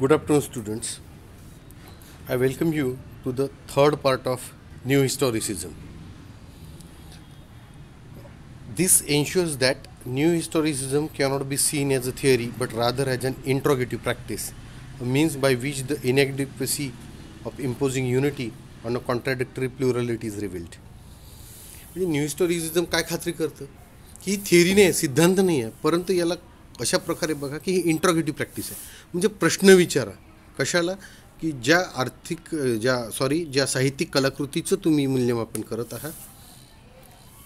Good afternoon, students. I welcome you to the third part of New Historicism. This ensures that New Historicism cannot be seen as a theory but rather as an interrogative practice, a means by which the inadequacy of imposing unity on a contradictory plurality is revealed. म्हणजे new हिस्टोरिसिझम काय खात्री करतं की ही theory नाही आहे, सिद्धांत नाही आहे, परंतु याला अशा प्रकारे बघा की ही इंट्रोगेटिव्ह प्रॅक्टिस आहे. म्हणजे प्रश्न विचारा कशाला की ज्या साहित्यिक कलाकृतीचं तुम्ही मूल्यमापन करत आहात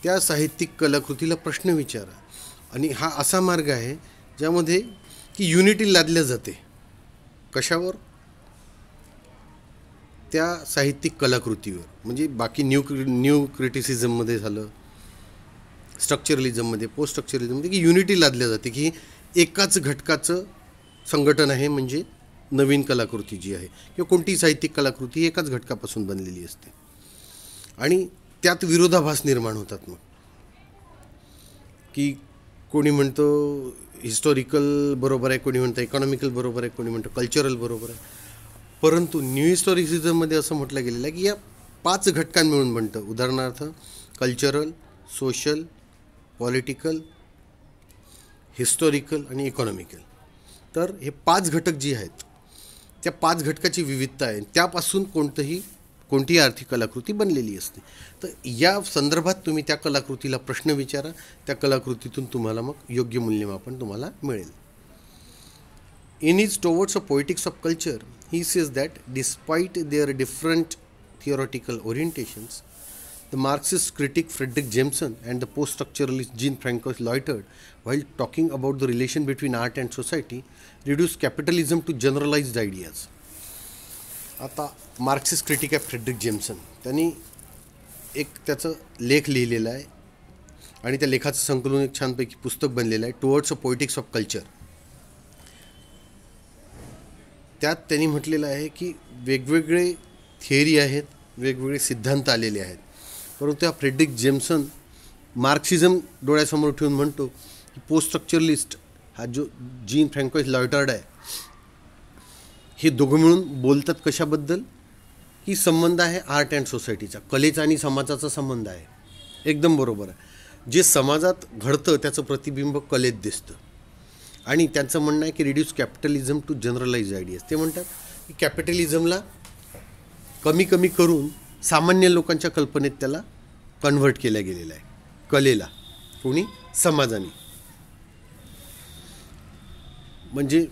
त्या साहित्यिक कलाकृतीला प्रश्न विचारा. आणि हा असा मार्ग आहे ज्यामध्ये की युनिटी लादल्या जाते. कशावर? त्या साहित्यिक कलाकृतीवर. म्हणजे बाकी न्यू क्रिटिसिझममध्ये झालं, स्ट्रक्चरलिझममध्ये, पोस्ट स्ट्रक्चरलिझममध्ये की युनिटी लादल्या जाते की एकाच घटकाचं संघटन आहे. म्हणजे नवीन कलाकृती जी आहे किंवा कोणतीही साहित्यिक कलाकृती एकाच घटकापासून बनलेली असते आणि त्यात विरोधाभास निर्माण होतात. मग की कोणी म्हणतो हिस्टॉरिकल बरोबर आहे, कोणी म्हणतं इकॉनॉमिकल बरोबर आहे, कोणी म्हणतं कल्चरल बरोबर आहे. परंतु न्यू हिस्टॉरिसिझममध्ये असं म्हटलं गेलेलं आहे की या 5 घटकांमिळून बनतं. उदाहरणार्थ कल्चरल, सोशल, पॉलिटिकल, हिस्टॉरिकल आणि इकॉनॉमिकल. तर हे 5 घटक जे आहेत त्या 5 घटकाची विविधता आहे. त्यापासून कोणतीही आर्थिक कलाकृती बनलेली असते. तर या संदर्भात तुम्ही त्या कलाकृतीला प्रश्न विचारा, त्या कलाकृतीतून तुम्हाला मग योग्य मूल्यमापन तुम्हाला मिळेल. In his Towards a Poetics of Culture, he says that despite their different theoretical orientations, the Marxist critic Frederick Jameson and the post-structuralist Jean-Francois Lyotard, while talking about the relation between art and society, reduce capitalism to generalized ideas. आता Marxist critic आहे Frederick Jamieson. त्यांनी एक त्याचं लेख लिहिलेला आहे आणि त्या लेखाचं संकलन एक छानपैकी पुस्तक बनलेलं आहे, towards a poetics of culture. त्यात त्यांनी म्हटलेलं आहे की वेगवेगळे थिअरी आहेत, वेगवेगळे सिद्धांत आलेले आहेत, परंतु हा फ्रेडरिक जेमसन मार्क्सिझम डोळ्यासमोर ठेवून म्हणतो की पोस्ट स्ट्रक्चरलिस्ट हा जो जीन फ्रँकोइस लॉयटार्ड आहे, हे दोघं मिळून बोलतात कशाबद्दल की संबंध आहे आर्ट अँड सोसायटीचा, कलेचा आणि समाजाचा संबंध आहे. एकदम बरोबर आहे. जे समाजात घडतं त्याचं प्रतिबिंब कलेत दिसतं. आणि त्यांचं म्हणणं आहे की reduce capitalism to generalize ideas. ते म्हणतात की कॅपिटलिझमला कमी कमी करून सामान्य लोकांच्या कल्पनेत त्याला कन्व्हर्ट केल्या गेलेलं आहे. कलेला कोणी? समाजाने. म्हणजे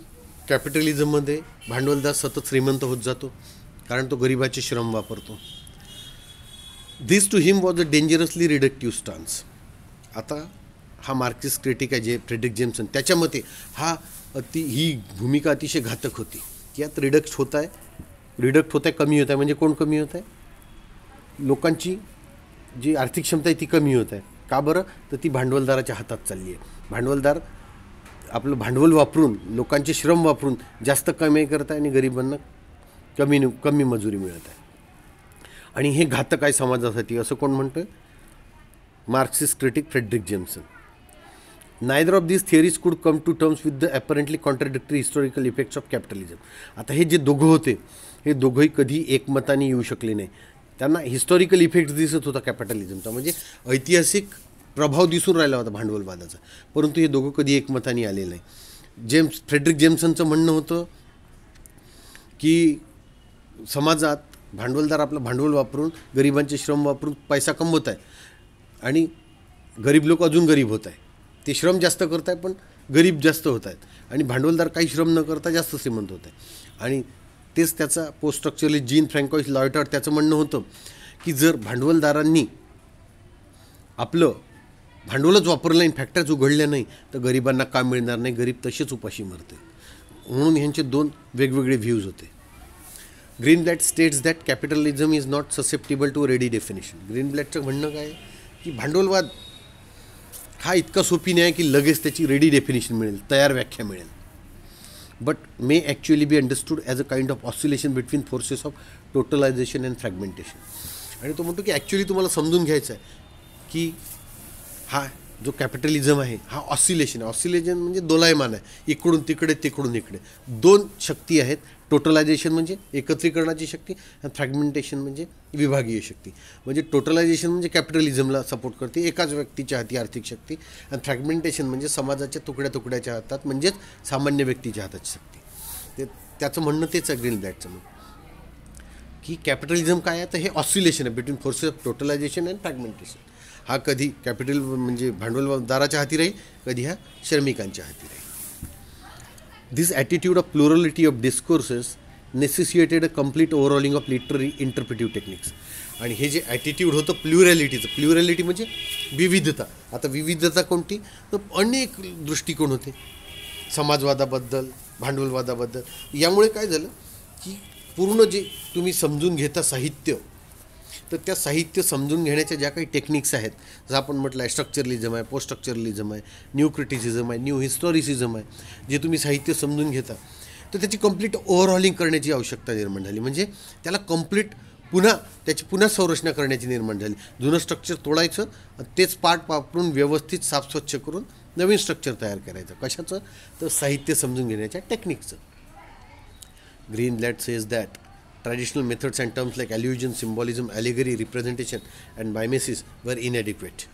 कॅपिटलिझममध्ये भांडवलदार सतत श्रीमंत होत जातो कारण तो गरिबाचे श्रम वापरतो. This to him was a dangerously reductive stance. आता हा मार्क्सिस्ट क्रिटिक आहे जे फ्रेडरिक जेमसन, त्याच्या मते ही भूमिका अतिशय घातक होती. यात रिडक्ट होत आहे, कमी होत आहे. म्हणजे कोण कमी होत आहे? लोकांची जी आर्थिक क्षमता आहे ती कमी होत आहे. का बरं? तर ती भांडवलदाराच्या हातात चालली आहे. भांडवलदार आपलं भांडवल वापरून, लोकांचे श्रम वापरून जास्त कमाई करत आहे आणि गरिबांना कमी मजुरी मिळत आहे. आणि हे घातक आहे समाजासाठी असं कोण म्हणतं? Marxist critic Fredric Jameson. Neither of these theories could come to terms with the apparently contradictory historical effects of capitalism. आता हे जे दोघं होते हे दोघंही कधी एकमताने येऊ शकले नाही. त्यांना हिस्टॉरिकल इफेक्ट दिसत होता कॅपिटलिझमचा, म्हणजे ऐतिहासिक प्रभाव दिसून राहिला होता भांडवलवादाचा, परंतु हे दोघं कधी एकमताने आले नाही. फ्रेडरिक जेमसनचं म्हणणं होतं की समाजात भांडवलदार आपलं भांडवल वापरून, गरिबांचे श्रम वापरून पैसा कमवत आहे आणि गरीब लोक अजून गरीब होत आहे. ते श्रम जास्त करत आहे पण गरीब जास्त होत आहेत आणि भांडवलदार काही श्रम न करता जास्त श्रीमंत होत आहे. आणि तेच त्याचा पोस्ट स्ट्रक्चरलिस्ट जीन फ्रँकोइस लॉयटार्ड त्याचं म्हणणं होतं की जर भांडवलदारांनी आपलं भांडवलच वापरलं नाही, फॅक्टरीज उघडल्या नाही, तर गरिबांना काम मिळणार नाही, गरीब तसेच उपाशी मरते. म्हणून ह्यांचे 2 वेगवेगळे व्ह्यूज होते. Greenblatt states that capitalism is not susceptible to ready definition. ग्रीनब्लॅटचं म्हणणं काय आहे की भांडवलवाद हा इतका सोपी नाही आहे की लगेच त्याची रेडी डेफिनेशन मिळेल, तयार व्याख्या मिळेल. But may actually be understood as a kind of oscillation between forces of totalization and fragmentation. आणि तो म्हणतो की ॲक्च्युअली तुम्हाला समजून घ्यायचं आहे की हा जो कॅपिटलिझम आहे हा ऑसिलेशन आहे. ऑसिलेशन म्हणजे दोलायमान आहे, इकडून तिकडे तिकडून इकडे. दोन शक्ती आहेत, टोटलायझेशन म्हणजे एकत्रीकरणाची शक्ती आणि फ्रॅगमेंटेशन म्हणजे विभागीय शक्ती. म्हणजे टोटलायझेशन म्हणजे कॅपिटलिझमला सपोर्ट करते, एकाच व्यक्तीच्या हाती आर्थिक शक्ती. आणि फ्रॅगमेंटेशन म्हणजे समाजाच्या तुकड्या तुकड्याच्या हातात म्हणजेच सामान्य व्यक्तीच्या हाताची शक्ती. ते त्याचं म्हणणं तेच आहे ग्रीनब्लॅटचं म्हणणं की कॅपिटलिझम काय आहे तर हे ऑसिलेशन आहे between forces of totalization and fragmentation. हा कधी कॅपिटल म्हणजे भांडवलदाराच्या हाती राहील, कधी ह्या श्रमिकांच्या हाती राहील. This attitude of plurality of discourses necessitated a complete overhauling of literary interpretive techniques. आणि हे जे ॲटिट्यूड होतं प्लुरॅलिटी म्हणजे विविधता. आता विविधता कोणती तर अनेक दृष्टिकोन होते समाजवादाबद्दल, भांडवलवादाबद्दल. यामुळे काय झालं की पूर्ण जे तुम्ही समजून घेता साहित्य, तर त्या साहित्य समजून घेण्याच्या ज्या काही टेक्निक्स आहेत, जसं आपण म्हटलं आहे स्ट्रक्चरलिझम आहे, पोस्ट स्ट्रक्चरलिझम आहे, न्यू क्रिटिसिझम आहे, न्यू हिस्टॉरिसिझम आहे, जे तुम्ही साहित्य समजून घेता तर त्याची कंप्लीट ओव्हरऑलिंग करण्याची आवश्यकता निर्माण झाली. म्हणजे त्याला कंप्लीट त्याची पुन्हा संरचना करण्याची निर्माण झाली. जुनं स्ट्रक्चर तोडायचं, तेच पार्ट वापरून व्यवस्थित साफस्वच्छ करून नवीन स्ट्रक्चर तयार करायचं. कशाचं तर साहित्य समजून घेण्याच्या टेक्निकचं. Greenblatt says that traditional methods and terms like allusion, symbolism, allegory, representation and mimesis were inadequate.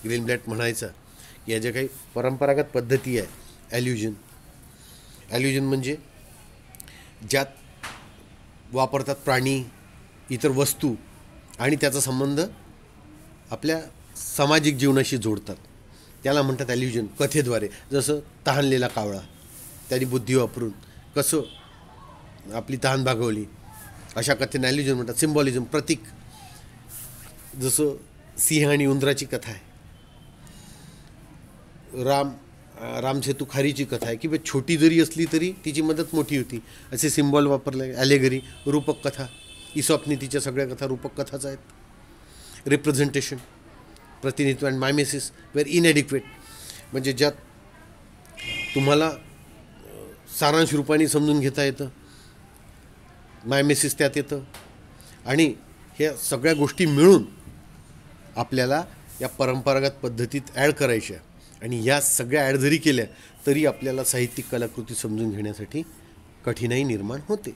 Greenblatt म्हणायचं की या ज्या काही परंपरागत पद्धती आहे, ॲल्युजन म्हणजे ज्यात वापरतात प्राणी, इतर वस्तू आणि त्याचा संबंध आपल्या सामाजिक जीवनाशी जोडतात, त्याला म्हणतात ॲल्युजन. कथेद्वारे, जसं तहानलेला कावळा, त्यांनी बुद्धी वापरून कसं आपली तहान भागवली, अशा कथेने ॲल्युजन म्हणतात. सिम्बॉलिझम प्रतीक, जसं सिंह आणि उंदराची कथा आहे, रामसेतू खारीची कथा आहे, किंवा छोटी जरी असली तरी तिची मदत मोठी होती, असे सिम्बॉल वापरले. ॲलेगरी रूपक कथा, इसॉप नीतीच्या सगळ्या कथा रूपक कथाच आहेत. रिप्रेझेंटेशन प्रतिनिधित्व अँड मायमेसिस वेर इनएडिक्वेट म्हणजे ज्यात तुम्हाला सारांश रूपाने समजून घेता येतं, मायमेसिस त्यात येतं. आणि ह्या सगळ्या गोष्टी मिळून आपल्याला या परंपरागत पद्धतीत ॲड करायच्या. आणि या सगळ्या ॲड जरी केल्या तरी आपल्याला साहित्यिक कलाकृती समजून घेण्यासाठी कठीणाई निर्माण होते.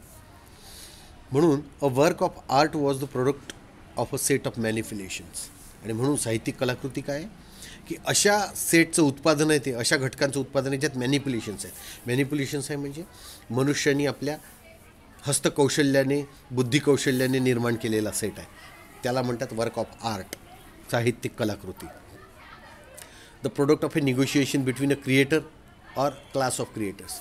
म्हणून a work of art was the product of a set of manipulations. आणि म्हणून साहित्यिक कलाकृती काय आहे की अशा सेटचं उत्पादन आहे, ते अशा घटकांचं उत्पादन आहे ज्यात मॅनिप्युलेशन्स आहेत. मॅनिप्युलेशन्स आहे म्हणजे मनुष्याने आपल्या हस्तकौशल्याने, बुद्धिकौशल्याने निर्माण केलेला सेट आहे, त्याला म्हणतात वर्क ऑफ आर्ट, साहित्यिक कलाकृती. The product of A negotiation between a creator or class of creators.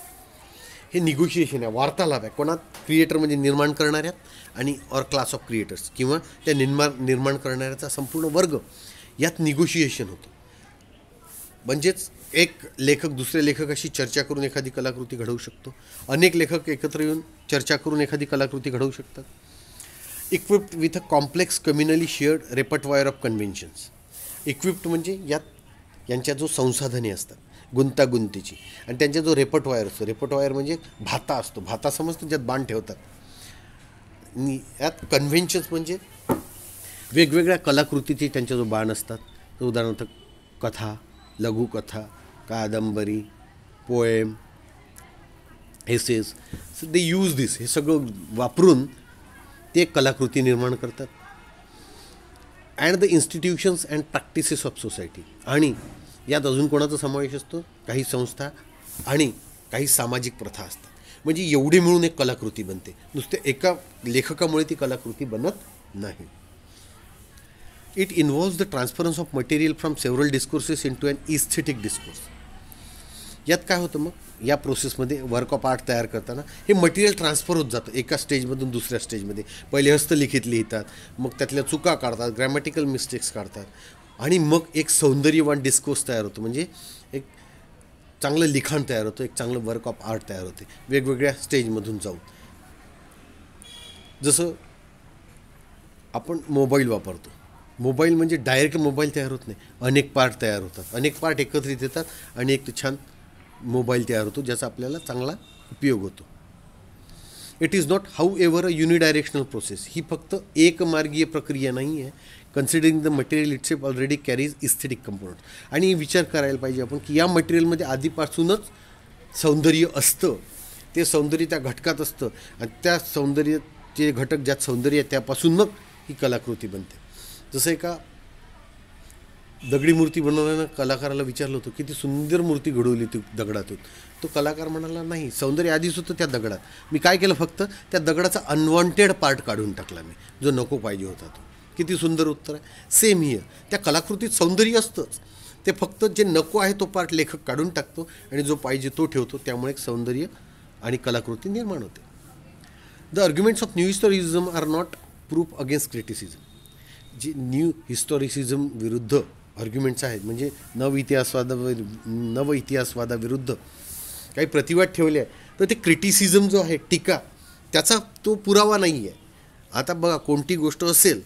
हे निगोशिएशन आहे, वार्तालाप आहे. कोणात? क्रिएटर म्हणजे निर्माण करणाऱ्यात आणि ऑर क्लास ऑफ क्रिएटर्स किंवा त्या निर्माण करणाऱ्याचा संपूर्ण वर्ग, यात निगोशिएशन होतं. म्हणजेच एक लेखक दुसऱ्या लेखकाशी चर्चा करून एखादी कलाकृती घडवू शकतो, अनेक लेखक एकत्र येऊन चर्चा करून एखादी कलाकृती घडवू शकतात. Equipped with a complex communally shared repertoire of conventions. Equipped म्हणजे यांच्या जो संसाधने असतात गुंतागुंतीची, आणि त्यांचा जो रेपर्टवायर असतो, रेपर्टवायर म्हणजे भाता असतो, भाता समजतो ज्यात बाण ठेवतात. यात कन्व्हेन्शन्स म्हणजे वेगवेगळ्या कलाकृतीचे त्यांच्या जो बाण असतात. तर उदाहरणार्थ कथा, लघुकथा, कादंबरी, पोएम, एसेस, दे यूज दिस. हे सगळं वापरून ते कलाकृती निर्माण करतात. And the institutions and practices of society. आणि यात अजून कोणाचा समावेश असतो? काही संस्था आणि काही सामाजिक प्रथा असतात. म्हणजे एवढे मिळून एक कलाकृती बनते, नुसते एका लेखकामुळे ती कलाकृती बनत नाही. It involves the transference of material from several discourses into an aesthetic discourse. यात काय होतं मग, या प्रोसेसमध्ये वर्क ऑफ आर्ट तयार करताना हे मटेरियल ट्रान्सफर होत जातं एका स्टेजमधून दुसऱ्या स्टेजमध्ये. पहिले हस्तलिखित लिहितात, मग त्यातल्या चुका काढतात, ग्रॅमॅटिकल मिस्टेक्स काढतात, आणि मग एक सौंदर्यवान डिस्कोर्स तयार होतो. म्हणजे एक चांगलं लिखाण तयार होतं, एक चांगलं वर्क ऑफ आर्ट तयार होते वेगवेगळ्या स्टेजमधून जाऊन. जसं आपण मोबाईल वापरतो, मोबाईल म्हणजे डायरेक्ट मोबाईल तयार होत नाही, अनेक पार्ट तयार होतात, अनेक पार्ट एकत्रित येतात आणि एक छान मोबाईल तयार होतो ज्याचा आपल्याला चांगला उपयोग होतो. It is not however a unidirectional process. ही फक्त एकमार्गीय प्रक्रिया नाही आहे considering the material itself already carries aesthetic component. आणि विचार करायला पाहिजे आपण की या मटेरियलमध्ये आधीपासूनच सौंदर्य असतं, ते सौंदर्य त्या घटकात असतं आणि त्या सौंदर्याचे घटक ज्यात सौंदर्य आहे त्यापासून मग ही कलाकृती बनते. जसं एका दगडी मूर्ती बनवल्यानं कलाकाराला विचारलं होतं किती सुंदर मूर्ती घडवली ती दगडातून. तो कलाकार म्हणाला नाही, सौंदर्य आधीच होतं त्या दगडात, मी काय केलं फक्त त्या दगडाचा अनवॉन्टेड पार्ट काढून टाकला मी, जो नको पाहिजे होता तो. किती सुंदर उत्तर आहे. सेम ही त्या कलाकृतीत सौंदर्य असतंच, ते फक्त जे नको आहे तो पार्ट लेखक काढून टाकतो आणि जो पाहिजे तो ठेवतो, त्यामुळे एक सौंदर्य आणि कलाकृती निर्माण होते. The arguments of new historicism are not proof against criticism. जी न्यू हिस्टोरिसिझम विरुद्ध आर्ग्युमेंट्स आहेत, म्हणजे नव इतिहासवादाविरुद्ध काही प्रतिवाद ठेवले आहे, तर ते क्रिटिसिझम जो आहे, टीका, त्याचा तो पुरावा नाही आहे. आता बघा, कोणती गोष्ट असेल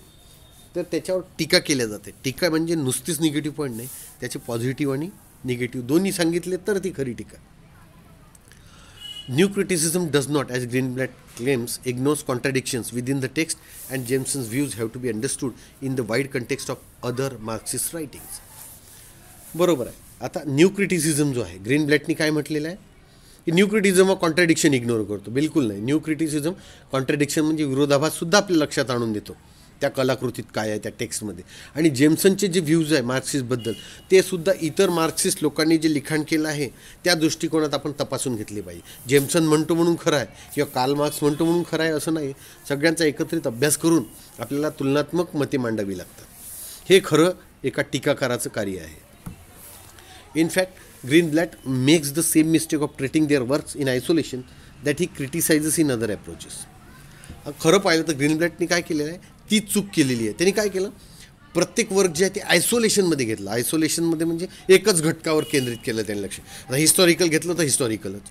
तर त्याच्यावर टीका केल्या जाते. टीका म्हणजे नुसतीच निगेटिव्ह पॉईंट नाही, त्याचे पॉझिटिव्ह आणि निगेटिव्ह दोन्ही सांगितले तर ती खरी टीका. New criticism does not, as Greenblatt claims, ignores contradictions within the text, and Jameson's views have to be understood in the wide context of other Marxist writings. बरोबर आहे. आता न्यू क्रिटिसिझम जो आहे, ग्रीनब्लॅटनी काय म्हटलेलं आहे की न्यू क्रिटिसिझम कॉन्ट्रडिक्शन इग्नोर करतो. बिलकुल नाही. न्यू क्रिटिसिझम कॉन्ट्रडिक्शन म्हणजे विरोधाभाससुद्धा आपल्या लक्षात आणून देतो त्या कलाकृतीत काय आहे, त्या टेक्स्टमध्ये. आणि जेम्सनचे जे व्ह्यूज आहे मार्क्सिस्टबद्दल, ते सुद्धा इतर मार्क्सिस्ट लोकांनी जे लिखाण केलं आहे त्या दृष्टिकोनात आपण तपासून घेतले पाहिजे. जेम्सन म्हणतो म्हणून खरं आहे किंवा कार्ल मार्क्स म्हणतो म्हणून खरं आहे असं नाही. सगळ्यांचा एकत्रित अभ्यास करून आपल्याला तुलनात्मक मते मांडावी लागतात. हे खरं एका टीकाकाराचं कार्य आहे. In fact Greenblatt makes the same mistake of treating their works in isolation that he criticizes in other approaches. खरं पाहिलं तर ग्रीनब्लॅटनी काय केलेलं आहे, ती चूक केलेली आहे. त्यांनी काय केलं, प्रत्येक वर्क जे आहे ते आयसोलेशनमध्ये घेतलं. आयसोलेशनमध्ये म्हणजे एकच घटकावर केंद्रित केलं त्यांनी लक्ष. आता हिस्टॉरिकल घेतलं तर हिस्टॉरिकलच,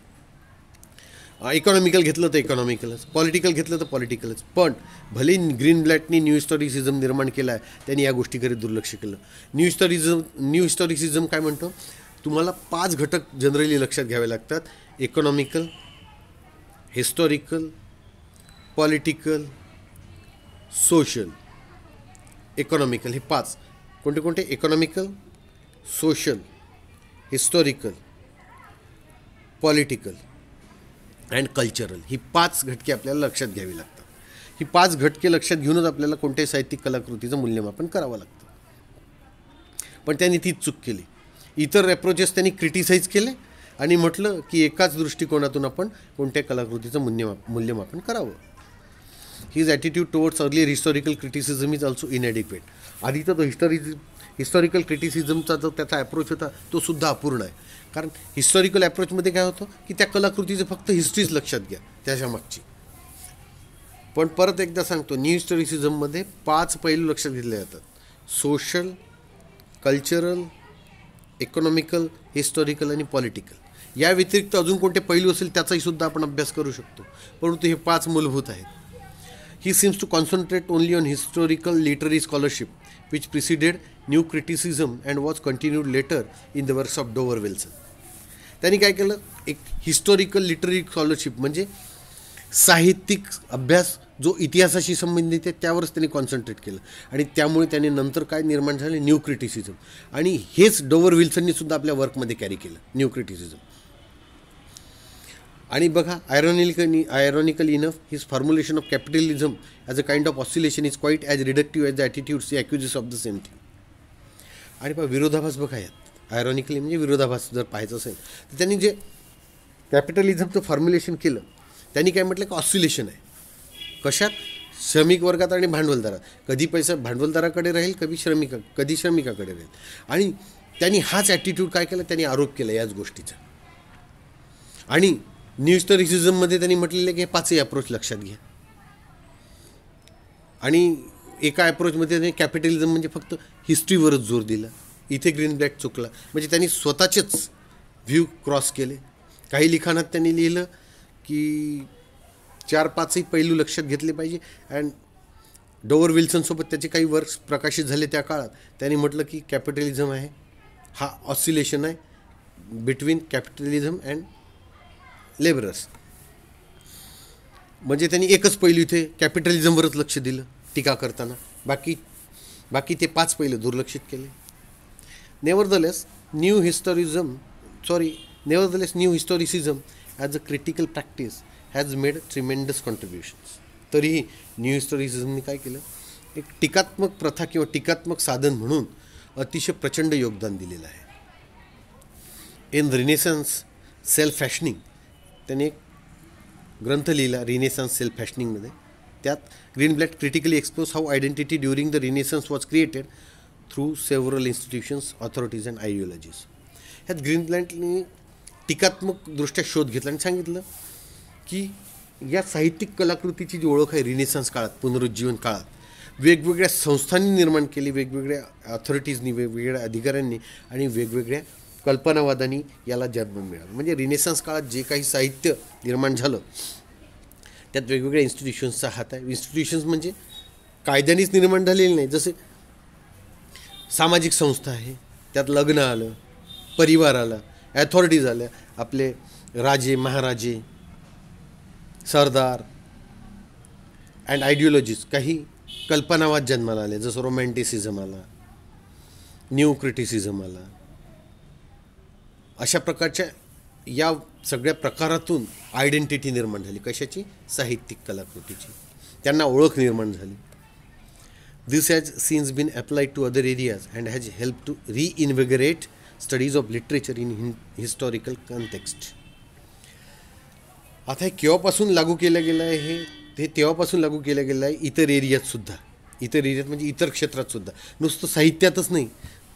इकॉनॉमिकल घेतलं तर इकॉनॉमिकलच, पॉलिटिकल घेतलं तर पॉलिटिकलच. पण भले ग्रीनब्लॅटनी न्यू हिस्टॉरिसिझम निर्माण केला आहे, त्यांनी या गोष्टीकडे दुर्लक्ष केलं. न्यू हिस्टॉरिसिझम काय म्हणतो, तुम्हाला 5 घटक जनरली लक्षात घ्यावे लागतात: economical, historical, political, social. Economical हे 5 कोणते कोणते? Economical, social, historical, political and cultural. ही 5 घटके आपल्याला लक्षात घ्यावी लागतात. ही 5 घटके लक्षात घेऊनच आपल्याला कोणत्याही साहित्यिक कलाकृतीचं मूल्यमापन करावं लागतं. पण त्यांनी तीच चूक केली. इतर अप्रोचेस त्यांनी क्रिटिसाइज केले आणि म्हटलं की एकाच दृष्टिकोनातून आपण कोणत्या कलाकृतीचं मूल्यमापन करावं. His attitude towards earlier historical criticism is also inadequate. आधीचा तो हिस्टॉरिकल क्रिटिसिझमचा जो त्याचा अप्रोच होता तो सुद्धा अपूर्ण आहे. कारण हिस्टॉरिकल अप्रोचमध्ये काय होतं की त्या कलाकृतीचं फक्त हिस्ट्रीच लक्षात घ्या त्याच्या मागची. पण परत एकदा सांगतो, न्यू हिस्टॉरिसिझममध्ये 5 पैलू लक्षात घेतले जातात: सोशल, कल्चरल, इकॉनॉमिकल, हिस्टॉरिकल आणि पॉलिटिकल. या व्यतिरिक्त अजून कोणते पैलू असेल त्याचाही सुद्धा आपण अभ्यास करू शकतो, परंतु हे 5 मूलभूत आहेत. He seems to concentrate only on historical literary scholarship, which preceded new criticism and was continued later in the works of Dover Wilson. त्यांनी काय केलं, एक हिस्टॉरिकल लिटररी स्कॉलरशिप म्हणजे साहित्यिक अभ्यास जो इतिहासाशी संबंधित आहे त्यावरच त्यांनी कॉन्सन्ट्रेट केलं. आणि त्यामुळे त्याने नंतर काय निर्माण झाले, न्यू क्रिटिसिझम. आणि हेच डोवर विल्सननी सुद्धा आपल्या वर्कमध्ये कॅरी केलं, न्यू क्रिटिसिझम. आणि बघा, ironical enough, his formulation of capitalism as a kind of oscillation is quite as reductive as the attitudes he accuses of the same thing. आणि बघा, विरोधाभास बघा यात. आयरॉनिकली म्हणजे विरोधाभास जर पाहायचं असेल तर त्यांनी जे कॅपिटलिझमचं फॉर्म्युलेशन केलं त्यांनी काय म्हटलं की ऑसिलेशन आहे. कशात? श्रमिक वर्गात आणि भांडवलदारात. कधी पैसा भांडवलदाराकडे राहील, कधी श्रमिकाकडे राहील. आणि त्यांनी हाच ॲटिट्यूड काय केला, त्यांनी आरोप केला याच गोष्टीचा. आणि न्यू हिस्टॉरिसिझममध्ये त्यांनी म्हटलेलं की हे 5ही अप्रोच लक्षात घ्या. आणि एका अप्रोचमध्ये त्यांनी कॅपिटलिझम म्हणजे फक्त हिस्ट्रीवरच जोर दिला. इथे ग्रीनब्लॅट चुकला. म्हणजे त्यांनी स्वतःचेच व्ह्यू क्रॉस केले. काही लिखाणात त्यांनी लिहिलं की 4-5ही पैलू लक्षात घेतले पाहिजे. अँड डोवर विल्सनसोबत त्याचे काही वर्क्स प्रकाशित झाले त्या काळात. त्यांनी म्हटलं की कॅपिटलिझम आहे हा ऑसिलेशन आहे बिटवीन कॅपिटलिझम अँड लेबरर्स. म्हणजे त्यांनी एकच पैलू इथे कॅपिटलिझमवरच लक्ष दिलं टीका करताना. बाकी बाकी ते 5 पहिले दुर्लक्षित केले. Nevertheless new historicism as a critical practice has made tremendous contributions. तरीही न्यू हिस्टॉरिसिझमने काय केलं, एक टीकात्मक प्रथा किंवा टीकात्मक साधन म्हणून अतिशय प्रचंड योगदान दिलेलं आहे. इन रिनेसन्स सेल्फ फॅशनिंग, त्याने एक ग्रंथ लिहिला रिनेसन्स सेल्फ फॅशनिंगमध्ये. त्यात Greenblatt critically expose how identity during the Renaissance was created through several institutions, authorities and ideologies. ह्यात ग्रीनब्लॅटने टीकात्मकदृष्ट्या शोध घेतला आणि सांगितलं की या साहित्यिक कलाकृतीची जी ओळख आहे रिनेसन्स काळात, पुनरुज्जीवन काळात, वेगवेगळ्या संस्थांनी निर्माण केली, वेगवेगळ्या ऑथॉरिटीजनी, वेगवेगळ्या अधिकाऱ्यांनी आणि वेगवेगळ्या कल्पनावादांनी याला जन्म मिळाला. म्हणजे रिनेसन्स काळात जे काही साहित्य निर्माण झालं त्यात वेगवेगळ्या इन्स्टिट्यूशन्सचा हात आहे. इन्स्टिट्यूशन्स म्हणजे कायद्यानेच निर्माण झालेले नाही, जसे सामाजिक संस्था आहे, त्यात लग्न आलं, परिवार आला, ॲथॉरिटीज आल्या, आपले राजे महाराजे, सरदार अँड आयडिओलॉजीज, काही कल्पनावाद जन्माला आले, जसं रोमॅन्टिसिझम आला, न्यू क्रिटिसिझम आला. अशा प्रकारच्या या सगळ्या प्रकारातून आयडेंटिटी निर्माण झाली. कशाची? साहित्यिक कलाकृतीची. त्यांना ओळख निर्माण झाली. This has since been applied to other areas and has help to reinvigorate studies of literature in historical context. आता हे केव्हापासून लागू केलं गेलं आहे? हे तेव्हापासून लागू केलं गेलं आहे इतर एरियातसुद्धा. इतर एरियात म्हणजे इतर क्षेत्रातसुद्धा, नुसतं साहित्यातच नाही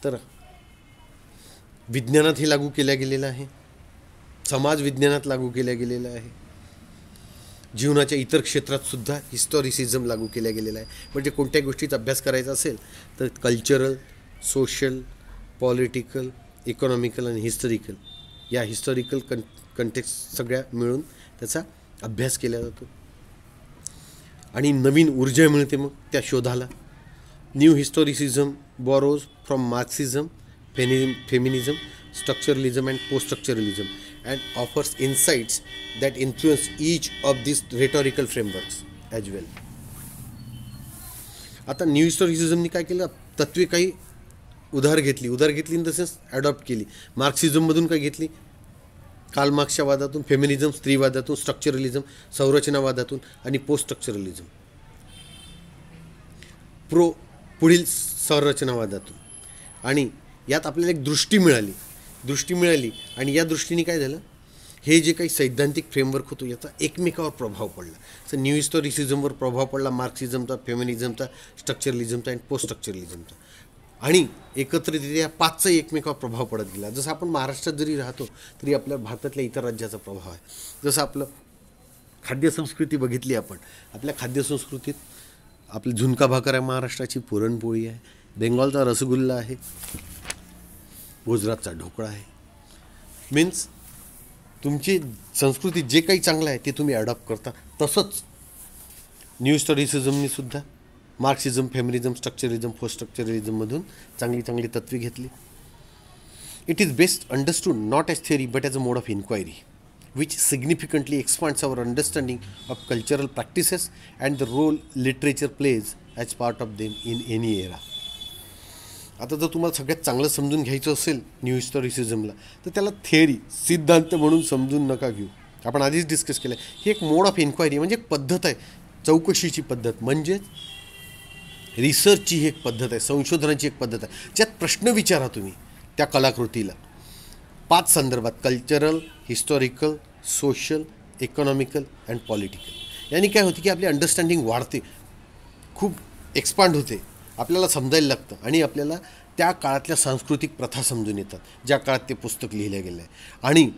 तर विज्ञानात हे लागू केलं गेलेलं आहे, समाज विज्ञानात लागू केलं गेलेलं आहे, जीवनाच्या इतर क्षेत्रातसुद्धा हिस्टॉरिसिझम लागू केलं गेलेलं आहे. म्हणजे कोणत्या गोष्टीचा अभ्यास करायचा असेल तर कल्चरल, सोशल, पॉलिटिकल, इकॉनॉमिकल आणि हिस्टॉरिकल, या हिस्टॉरिकल कंटेक्स्ट सगळ्या मिळून त्याचा अभ्यास केला जातो आणि नवीन ऊर्जा मिळते मग त्या शोधाला. New historicism borrows from Marxism, feminism, structuralism and post structuralism and offers insights that influence each of these rhetorical frameworks as well. आता न्यू हिस्टॉरिसिझमनी काय केलं, तत्वे काही उधार घेतली इन द सेन्स ॲडॉप्ट केली. मार्क्सिझममधून काय घेतली, कार्ल मार्क्सच्या वादातून, फेमिनिझम स्त्रीवादातून, स्ट्रक्चरलिझम संरचनावादातून आणि पोस्ट स्ट्रक्चरलिझम पुढील संरचनावादातून. आणि यात आपल्याला एक दृष्टी मिळाली आणि या दृष्टीने काय झालं, हे जे काही सैद्धांतिक फ्रेमवर्क होतो याचा एकमेकावर प्रभाव पडला. तर न्यू हिस्टॉरिसिझमवर प्रभाव पडला मार्क्सिझमचा, फेमिनिझमचा, स्ट्रक्चरलिझमचा आणि पोस्ट स्ट्रक्चरलिझमचा, आणि एकत्रितरित्या या 5चाही एकमेकावर प्रभाव पडत गेला. जसं आपण महाराष्ट्रात जरी राहतो तरी आपल्या भारतातल्या इतर राज्याचा प्रभाव आहे. जसं आपलं खाद्यसंस्कृती बघितली आपण, आपल्या खाद्यसंस्कृतीत आपली झुणका भाकर आहे, महाराष्ट्राची पुरणपोळी आहे, बेंगॉलचा रसगुल्ला आहे, गुजरातचा ढोकळा आहे. मीन्स तुमची संस्कृती जे काही चांगलं आहे ते तुम्ही ॲडॉप्ट करता. तसंच न्यू हिस्टॉरिसिझमनी सुद्धा मार्क्सिझम, फेमिनिझम, स्ट्रक्चरलिझम, पोस्ट स्ट्रक्चरलिझममधून चांगली तत्त्वे घेतली. It is best understood not as theory but as a mode of inquiry which significantly expands our understanding of cultural practices and the role literature plays as part of them in any era. आता जर तुम्हाला सगळ्यात चांगलं समजून घ्यायचं असेल new हिस्टॉरिसिझमला तर त्याला थिअरी, सिद्धांत म्हणून समजून नका घेऊ. आपण आधीच डिस्कस केलं आहे, ही एक मोड ऑफ इन्क्वायरी म्हणजे एक पद्धत आहे, चौकशीची पद्धत, म्हणजेच रिसर्चची ही एक पद्धत आहे, संशोधनाची एक पद्धत आहे, ज्यात प्रश्न विचारा तुम्ही त्या कलाकृतीला 5 संदर्भात, cultural, historical, social, economical and political. याने काय होते की आपली अंडरस्टँडिंग वाढते, खूप एक्सपांड होते, आपल्याला समजायला लागतं आणि आपल्याला त्या काळातल्या सांस्कृतिक प्रथा समजून येतात ज्या काळात ते पुस्तक लिहिलं गेलं आहे, आणि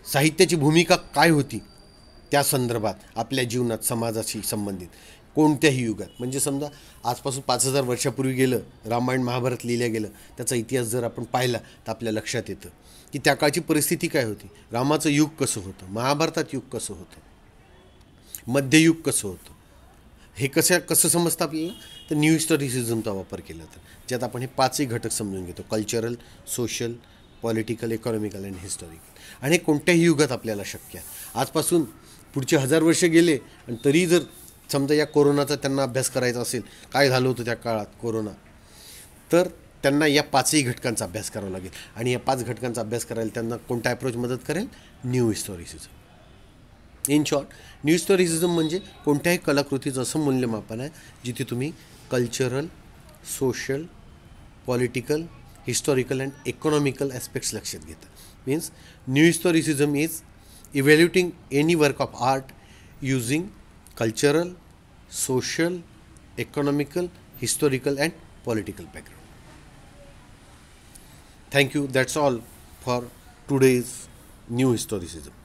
साहित्याची भूमिका काय होती त्या संदर्भात आपल्या जीवनात समाजाशी संबंधित कोणत्याही युगात. म्हणजे समजा आजपासून 5000 वर्षापूर्वी गेलं, रामायण महाभारत लिहिलं गेलं, त्याचा इतिहास जर आपण पाहिला तर आपल्या लक्षात येतं की त्या काळची परिस्थिती काय होती, रामाचं युग कसं होतं, महाभारतात युग कसं होतं, मध्ययुग कसं होतं. हे कसं समजतं आपल्याला, तर न्यू हिस्टॉरिसिझमचा वापर केला तर ज्यात आपण हे 5ही घटक समजून घेतो, cultural, social, political, economical and historical. आणि हे कोणत्याही युगात आपल्याला शक्य आहे. आजपासून पुढचे 1000 वर्ष गेले आणि तरी जर समजा या कोरोनाचा त्यांना अभ्यास करायचा असेल, काय झालं होतं त्या काळात कोरोना, तर त्यांना या 5ही घटकांचा अभ्यास करावा लागेल. आणि या 5 घटकांचा अभ्यास करायला त्यांना कोणता अप्रोच मदत करेल? New historicism. In short, new historicism म्हणजे कोणत्याही कलाकृतीचं असं मूल्यमापन आहे जिथे तुम्ही cultural, social, political, historical and economical aspects लक्षात घेता. Means new historicism is evaluating any work of art using cultural, social, economical, historical and political background. Thank you. That's all for today's New Historicism.